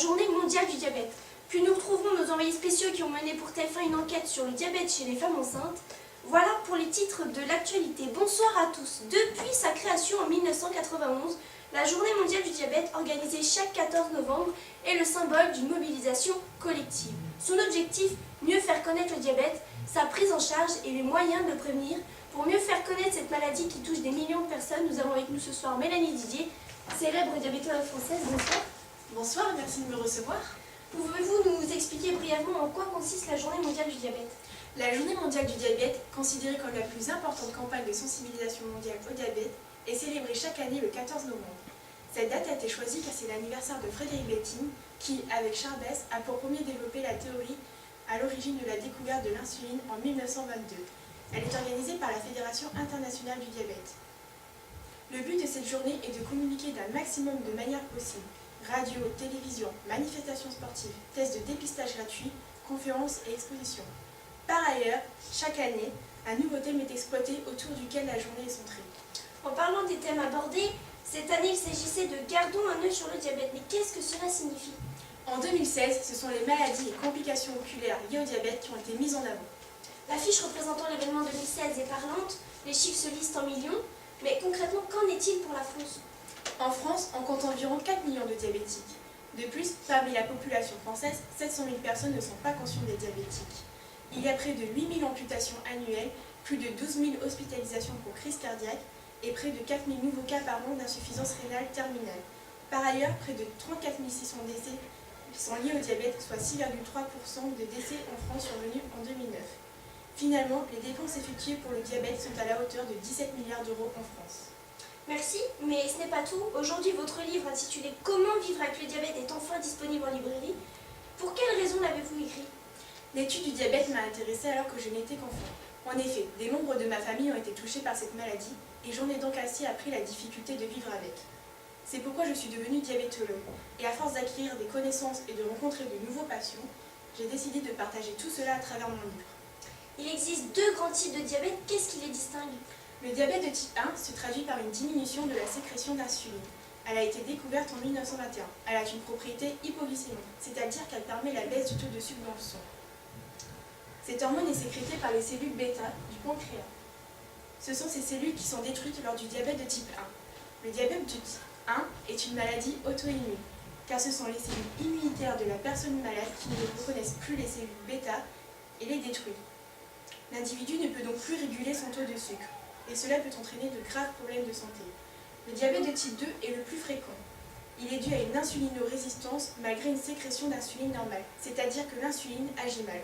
journée mondiale du diabète. Puis nous retrouverons nos envoyés spéciaux qui ont mené pour TF1 une enquête sur le diabète chez les femmes enceintes. Voilà pour les titres de l'actualité. Bonsoir à tous. Depuis sa création en 1991, la journée mondiale du diabète, organisée chaque 14 novembre, est le symbole d'une mobilisation collective. Son objectif, mieux faire connaître le diabète, sa prise en charge et les moyens de le prévenir. Pour mieux faire connaître cette maladie qui touche des millions de personnes, nous avons avec nous ce soir Mélanie Didier, célèbre diabétologue française. Bonsoir. Bonsoir, merci de me recevoir. Pouvez-vous nous expliquer brièvement en quoi consiste la journée mondiale du diabète? La journée mondiale du diabète, considérée comme la plus importante campagne de sensibilisation mondiale au diabète, est célébrée chaque année le 14 novembre. Cette date a été choisie car c'est l'anniversaire de Frédéric Betting qui, avec Charles Bess, a pour premier développé la théorie à l'origine de la découverte de l'insuline en 1922. Elle est organisée par la Fédération internationale du diabète. Le but de cette journée est de communiquer d'un maximum de manières possibles. Radio, télévision, manifestations sportives, tests de dépistage gratuits, conférences et expositions. Par ailleurs, chaque année, un nouveau thème est exploité autour duquel la journée est centrée. En parlant des thèmes abordés, cette année il s'agissait de Gardons un œil sur le diabète. Mais qu'est-ce que cela signifie? En 2016, ce sont les maladies et complications oculaires liées au diabète qui ont été mises en avant. L'affiche représentant l'événement 2016 est parlante, les chiffres se listent en millions, mais concrètement, qu'en est-il pour la France? En France, on compte environ 4 millions de diabétiques. De plus, parmi la population française, 700 000 personnes ne sont pas conscientes des diabétiques. Il y a près de 8 000 amputations annuelles, plus de 12 000 hospitalisations pour crise cardiaque et près de 4 000 nouveaux cas par an d'insuffisance rénale terminale. Par ailleurs, près de 34 600 décès sont liés au diabète, soit 6,3% de décès en France survenus en 2009. Finalement, les dépenses effectuées pour le diabète sont à la hauteur de 17 milliards d'euros en France. Merci, mais ce n'est pas tout. Aujourd'hui, votre livre intitulé « Comment vivre avec le diabète » est enfin disponible en librairie. Pour quelle raison l'avez-vous écrit? L'étude du diabète m'a intéressée alors que je n'étais qu'enfant. En effet, des membres de ma famille ont été touchés par cette maladie et j'en ai donc assez appris la difficulté de vivre avec. C'est pourquoi je suis devenue diabétologue et à force d'acquérir des connaissances et de rencontrer de nouveaux patients, j'ai décidé de partager tout cela à travers mon livre. Il existe deux grands types de diabète. Qu'est-ce qui les distingue? Le diabète de type 1 se traduit par une diminution de la sécrétion d'insuline. Elle a été découverte en 1921. Elle a une propriété hypoglycémique, c'est-à-dire qu'elle permet la baisse du taux de sucre dans le sang. Cette hormone est sécrétée par les cellules bêta du pancréas. Ce sont ces cellules qui sont détruites lors du diabète de type 1. Le diabète de type 1 est une maladie auto-immune, car ce sont les cellules immunitaires de la personne malade qui ne reconnaissent plus les cellules bêta et les détruisent. L'individu ne peut donc plus réguler son taux de sucre, et cela peut entraîner de graves problèmes de santé. Le diabète de type 2 est le plus fréquent. Il est dû à une insulinorésistance malgré une sécrétion d'insuline normale, c'est-à-dire que l'insuline agit mal.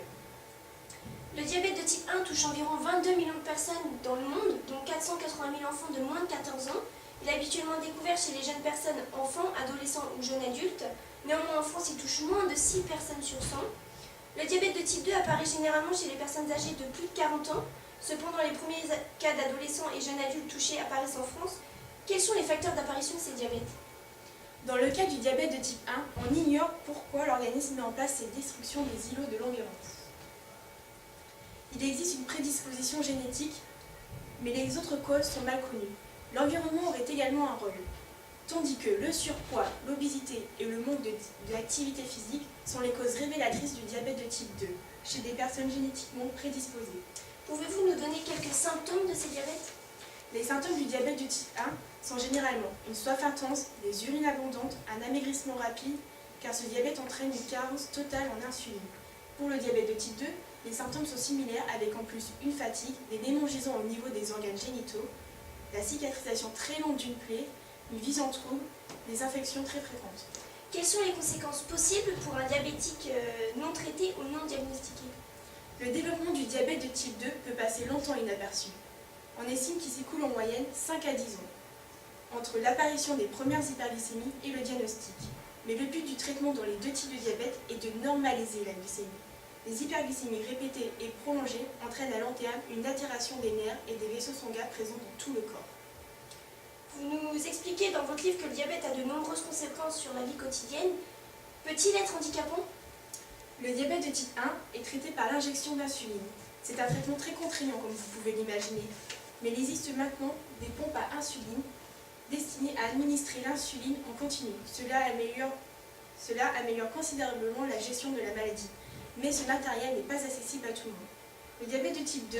Le diabète de type 1 touche environ 22 millions de personnes dans le monde, dont 480 000 enfants de moins de 14 ans. Il est habituellement découvert chez les jeunes personnes, enfants, adolescents ou jeunes adultes. Néanmoins, en France, il touche moins de 6 personnes sur 100. Le diabète de type 2 apparaît généralement chez les personnes âgées de plus de 40 ans. Cependant, les premiers cas d'adolescents et jeunes adultes touchés apparaissent en France. Quels sont les facteurs d'apparition de ces diabètes? Dans le cas du diabète de type 1, on ignore pourquoi l'organisme met en place cette destruction des îlots de Langerhans. Il existe une prédisposition génétique, mais les autres causes sont mal connues. L'environnement aurait également un rôle, tandis que le surpoids, l'obésité et le manque d'activité physique sont les causes révélatrices du diabète de type 2, chez des personnes génétiquement prédisposées. Pouvez-vous nous donner quelques symptômes de ces diabètes? Les symptômes du diabète de type 1 sont généralement une soif intense, des urines abondantes, un amaigrissement rapide, car ce diabète entraîne une carence totale en insuline. Pour le diabète de type 2, les symptômes sont similaires avec en plus une fatigue, des démangeaisons au niveau des organes génitaux, la cicatrisation très longue d'une plaie, une vision trouble, des infections très fréquentes. Quelles sont les conséquences possibles pour un diabétique non traité ou non diagnostiqué? Le développement du diabète de type 2 peut passer longtemps inaperçu. On estime qu'il s'écoule en moyenne 5 à 10 ans, entre l'apparition des premières hyperglycémies et le diagnostic. Mais le but du traitement dans les deux types de diabète est de normaliser la glycémie. Les hyperglycémies répétées et prolongées entraînent à long terme une altération des nerfs et des vaisseaux sanguins présents dans tout le corps. Vous nous expliquez dans votre livre que le diabète a de nombreuses conséquences sur la vie quotidienne. Peut-il être handicapant? Le diabète de type 1 est traité par l'injection d'insuline. C'est un traitement très contraignant comme vous pouvez l'imaginer. Mais il existe maintenant des pompes à insuline destinées à administrer l'insuline en continu. Cela améliore Cela améliore considérablement la gestion de la maladie, mais ce matériel n'est pas accessible à tout le monde. Le diabète de type 2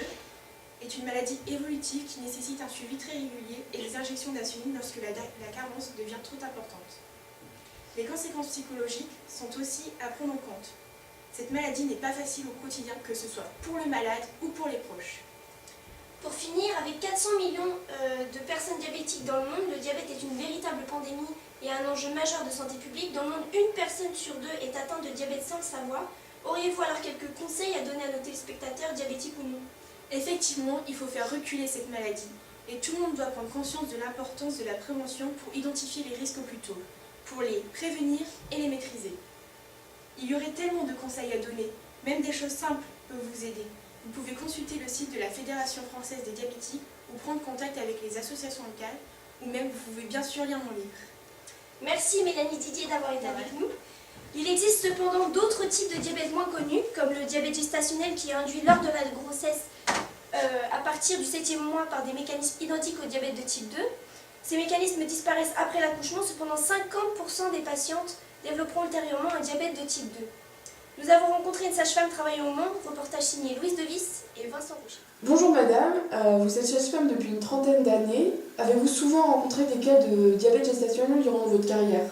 est une maladie évolutive qui nécessite un suivi très régulier et des injections d'insuline lorsque la carence devient trop importante. Les conséquences psychologiques sont aussi à prendre en compte. Cette maladie n'est pas facile au quotidien, que ce soit pour le malade ou pour les proches. Pour finir, avec 400 millions de personnes diabétiques dans le monde, le diabète est une véritable pandémie et un enjeu majeur de santé publique. Dans le monde, une personne sur deux est atteinte de diabète sans le savoir. Auriez-vous alors quelques conseils à donner à nos téléspectateurs, diabétiques ou non? Effectivement, il faut faire reculer cette maladie. Et tout le monde doit prendre conscience de l'importance de la prévention pour identifier les risques au plus tôt, pour les prévenir et les maîtriser. Il y aurait tellement de conseils à donner, même des choses simples peuvent vous aider. Vous pouvez consulter le site de la Fédération française des diabétiques ou prendre contact avec les associations locales, ou même vous pouvez bien sûr lire mon livre. Merci Mélanie Didier d'avoir été avec nous. Il existe cependant d'autres types de diabète moins connus, comme le diabète gestationnel qui est induit lors de la grossesse à partir du 7e mois par des mécanismes identiques au diabète de type 2. Ces mécanismes disparaissent après l'accouchement, cependant 50% des patientes développeront ultérieurement un diabète de type 2. Nous avons rencontré une sage-femme travaillant au Mans, reportage signé Louise Devis et Vincent Rocher. Bonjour madame, vous êtes sage-femme depuis une trentaine d'années. Avez-vous souvent rencontré des cas de diabète gestationnel durant votre carrière?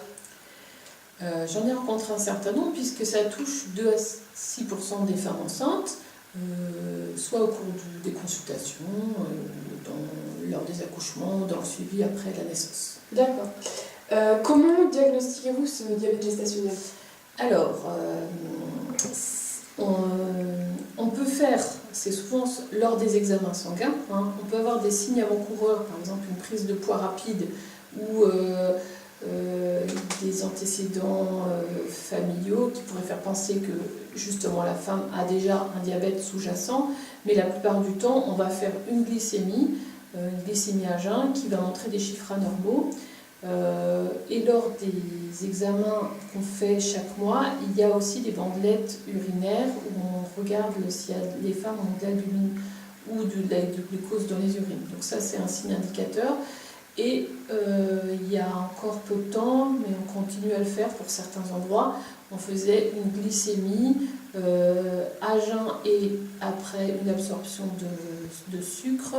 J'en ai rencontré un certain nombre puisque ça touche 2 à 6% des femmes enceintes, soit au cours des consultations, lors des accouchements, dans le suivi après la naissance. D'accord. Comment diagnostiquez-vous ce diabète gestationnel? Alors, on peut faire, c'est souvent lors des examens sanguins, on peut avoir des signes avant-coureurs, par exemple une prise de poids rapide ou des antécédents familiaux qui pourraient faire penser que justement la femme a déjà un diabète sous-jacent, mais la plupart du temps on va faire une glycémie à jeun qui va montrer des chiffres anormaux. Et lors des examens qu'on fait chaque mois, il y a aussi des bandelettes urinaires où on regarde si les femmes ont de l'albumine ou du glucose dans les urines. Donc ça c'est un signe indicateur. Et il y a encore peu de temps, mais on continue à le faire pour certains endroits, on faisait une glycémie à jeun et après une absorption de sucre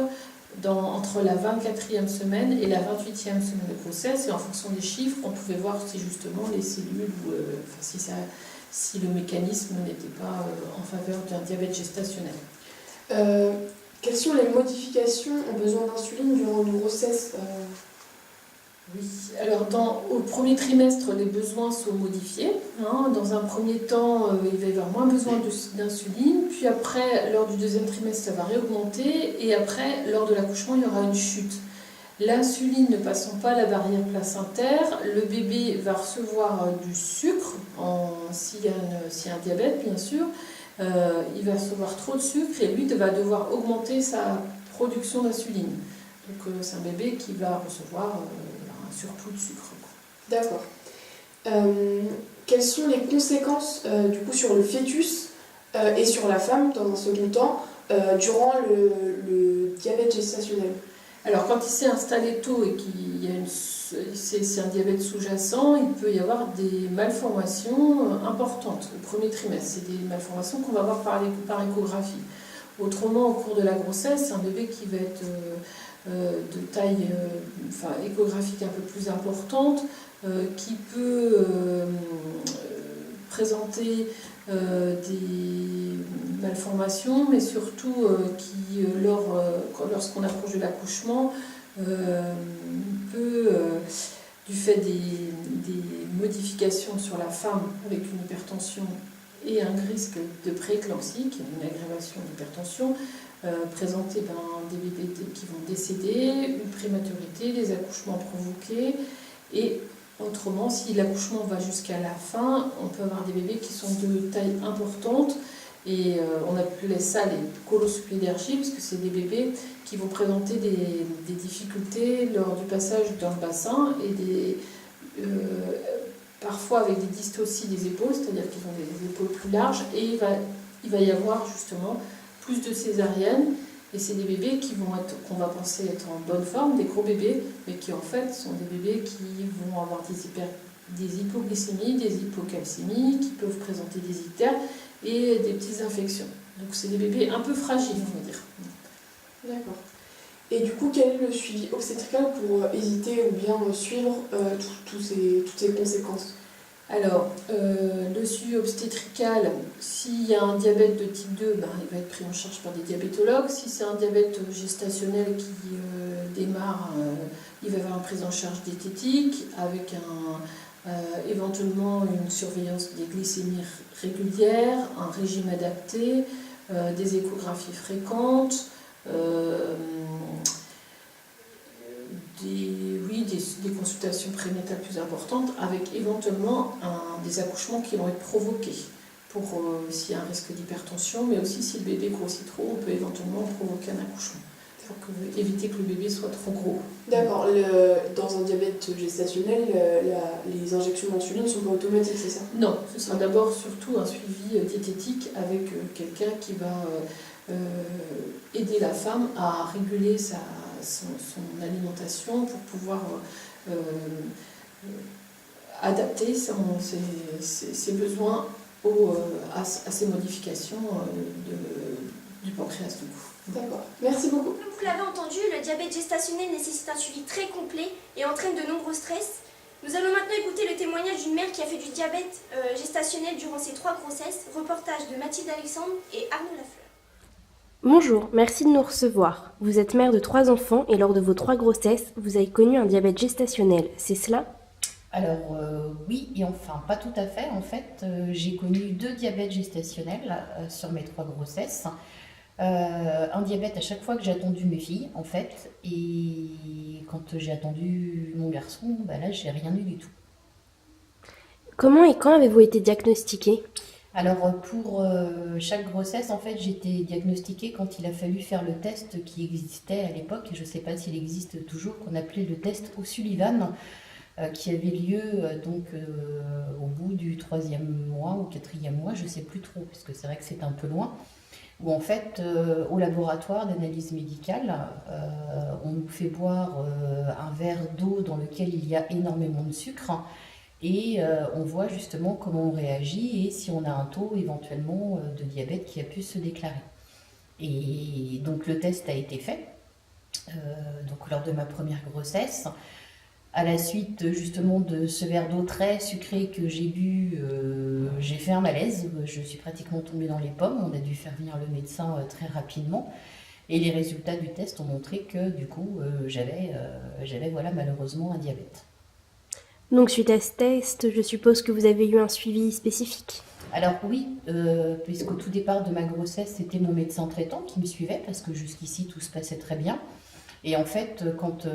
entre la 24e semaine et la 28e semaine de grossesse, et en fonction des chiffres, on pouvait voir si justement les cellules, si le mécanisme n'était pas en faveur d'un diabète gestationnel. Quelles sont les modifications en besoin d'insuline durant une grossesse? Oui, alors au premier trimestre, les besoins sont modifiés. Dans un premier temps, il va y avoir moins besoin d'insuline, puis après, lors du deuxième trimestre, ça va réaugmenter, et après, lors de l'accouchement, il y aura une chute. L'insuline ne passant pas la barrière placentaire, le bébé va recevoir du sucre, s'il y a un diabète bien sûr, il va recevoir trop de sucre et lui va devoir augmenter sa production d'insuline. Donc c'est un bébé qui va recevoir un surplus de sucre. D'accord. Quelles sont les conséquences du coup sur le fœtus et sur la femme dans un second temps durant le diabète gestationnel? Alors quand il s'est installé tôt et qu'il y a c'est un diabète sous-jacent, il peut y avoir des malformations importantes au premier trimestre. C'est des malformations qu'on va voir par échographie. Autrement, au cours de la grossesse, c'est un bébé qui va être de taille échographique un peu plus importante, qui peut présenter des malformations, mais surtout qui, lorsqu'on approche de l'accouchement, peut, du fait des modifications sur la femme avec une hypertension et un risque de prééclampsie, qui est une aggravation d'hypertension, présenter des bébés qui vont décéder, une prématurité, des accouchements provoqués, et autrement, si l'accouchement va jusqu'à la fin, on peut avoir des bébés qui sont de taille importante, et on appelait ça les colosupédergies, parce que c'est des bébés qui vont présenter des difficultés lors du passage dans le bassin, et parfois avec des dystocies des épaules, c'est-à-dire qu'ils ont des épaules plus larges, et il va y avoir justement plus de césariennes, et c'est des bébés qu'on va penser être en bonne forme, des gros bébés, mais qui en fait sont des bébés qui vont avoir des hypoglycémies, des hypocalcémies, qui peuvent présenter des ictères et des petites infections. Donc c'est des bébés un peu fragiles, on va dire. D'accord. Et du coup, quel est le suivi obstétrical pour éviter ou bien suivre toutes ces conséquences? Alors, le suivi obstétrical, s'il y a un diabète de type 2, ben, il va être pris en charge par des diabétologues. Si c'est un diabète gestationnel qui démarre, il va y avoir une prise en charge diététique avec éventuellement une surveillance des glycémies régulières, un régime adapté, des échographies fréquentes, des consultations prénatales plus importantes avec éventuellement des accouchements qui vont être provoqués pour s'il y a un risque d'hypertension, mais aussi si le bébé grossit trop, on peut éventuellement provoquer un accouchement pour éviter que le bébé soit trop gros. D'accord. Dans un diabète gestationnel, les injections d'insuline ne sont pas automatiques, c'est ça? Non, ce sera d'abord surtout un suivi diététique avec quelqu'un qui va aider la femme à réguler son alimentation pour pouvoir adapter ses besoins à ces modifications du pancréas du coup. D'accord. Merci beaucoup. Comme vous l'avez entendu, le diabète gestationnel nécessite un suivi très complet et entraîne de nombreux stress. Nous allons maintenant écouter le témoignage d'une mère qui a fait du diabète gestationnel durant ses 3 grossesses. Reportage de Mathilde Alexandre et Arnaud Lafleur. Bonjour, merci de nous recevoir. Vous êtes mère de 3 enfants et lors de vos 3 grossesses, vous avez connu un diabète gestationnel, c'est cela? Alors oui et enfin pas tout à fait. En fait, j'ai connu 2 diabètes gestationnels sur mes 3 grossesses. Un diabète à chaque fois que j'ai attendu mes filles en fait, et quand j'ai attendu mon garçon, là j'ai rien eu du tout. Comment et quand avez-vous été diagnostiquée? Alors pour chaque grossesse, en fait, j'étais diagnostiquée quand il a fallu faire le test qui existait à l'époque, et je ne sais pas s'il existe toujours, qu'on appelait le test O'Sullivan, qui avait lieu au bout du 3e mois ou 4e mois, je ne sais plus trop, parce que c'est vrai que c'est un peu loin, où en fait, au laboratoire d'analyse médicale, on nous fait boire un verre d'eau dans lequel il y a énormément de sucre, et on voit justement comment on réagit et si on a un taux éventuellement de diabète qui a pu se déclarer. Et donc le test a été fait donc lors de ma première grossesse. À la suite justement de ce verre d'eau très sucré que j'ai bu, j'ai fait un malaise, je suis pratiquement tombée dans les pommes, on a dû faire venir le médecin très rapidement. Et les résultats du test ont montré que du coup j'avais voilà, malheureusement un diabète. Donc suite à ce test, je suppose que vous avez eu un suivi spécifique? Alors oui, puisqu'au tout départ de ma grossesse, c'était mon médecin traitant qui me suivait, parce que jusqu'ici tout se passait très bien. Et en fait, quand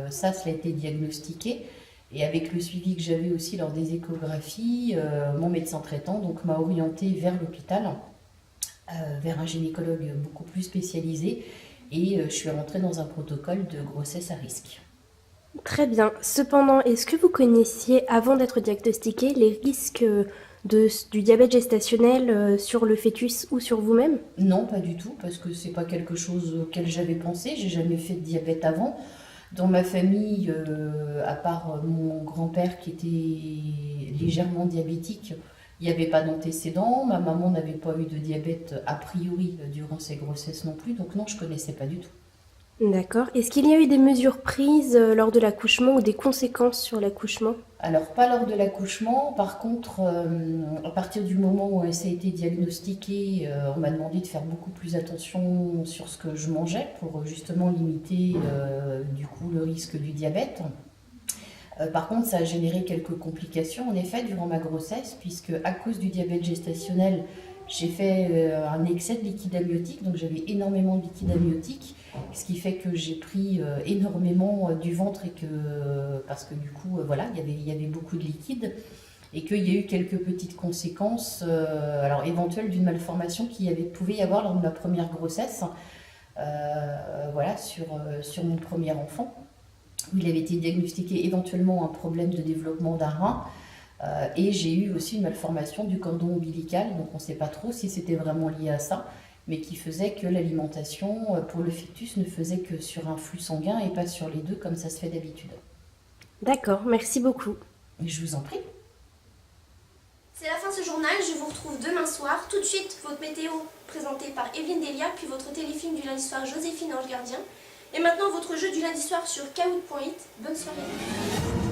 ça a été diagnostiqué, et avec le suivi que j'avais aussi lors des échographies, mon médecin traitant donc, m'a orientée vers l'hôpital, vers un gynécologue beaucoup plus spécialisé, et je suis rentrée dans un protocole de grossesse à risque. Très bien. Cependant, est-ce que vous connaissiez, avant d'être diagnostiquée, les risques du diabète gestationnel sur le fœtus ou sur vous-même? Non, pas du tout, parce que c'est pas quelque chose auquel j'avais pensé. J'ai jamais fait de diabète avant. Dans ma famille, à part mon grand-père qui était légèrement diabétique, il n'y avait pas d'antécédents. Ma maman n'avait pas eu de diabète a priori durant ses grossesses non plus, donc non, je connaissais pas du tout. D'accord. Est-ce qu'il y a eu des mesures prises lors de l'accouchement ou des conséquences sur l'accouchement? Alors, pas lors de l'accouchement. Par contre, à partir du moment où ça a été diagnostiqué, on m'a demandé de faire beaucoup plus attention sur ce que je mangeais pour justement limiter du coup le risque du diabète. Par contre, ça a généré quelques complications en effet durant ma grossesse, puisque à cause du diabète gestationnel, j'ai fait un excès de liquide amniotique, donc j'avais énormément de liquide amniotique, ce qui fait que j'ai pris énormément du ventre, parce que du coup, voilà, il y avait beaucoup de liquide, et qu'il y a eu quelques petites conséquences alors éventuelles d'une malformation pouvait y avoir lors de ma première grossesse, voilà, sur mon premier enfant, où il avait été diagnostiqué éventuellement un problème de développement d'un rein. Et j'ai eu aussi une malformation du cordon ombilical, donc on ne sait pas trop si c'était vraiment lié à ça, mais qui faisait que l'alimentation pour le fœtus ne faisait que sur un flux sanguin et pas sur les deux comme ça se fait d'habitude. D'accord, merci beaucoup. Je vous en prie. C'est la fin de ce journal, je vous retrouve demain soir. Tout de suite, votre météo présentée par Evelyne Delia, puis votre téléfilm du lundi soir Joséphine Ange Gardien. Et maintenant, votre jeu du lundi soir sur Kahoot.it. Bonne soirée.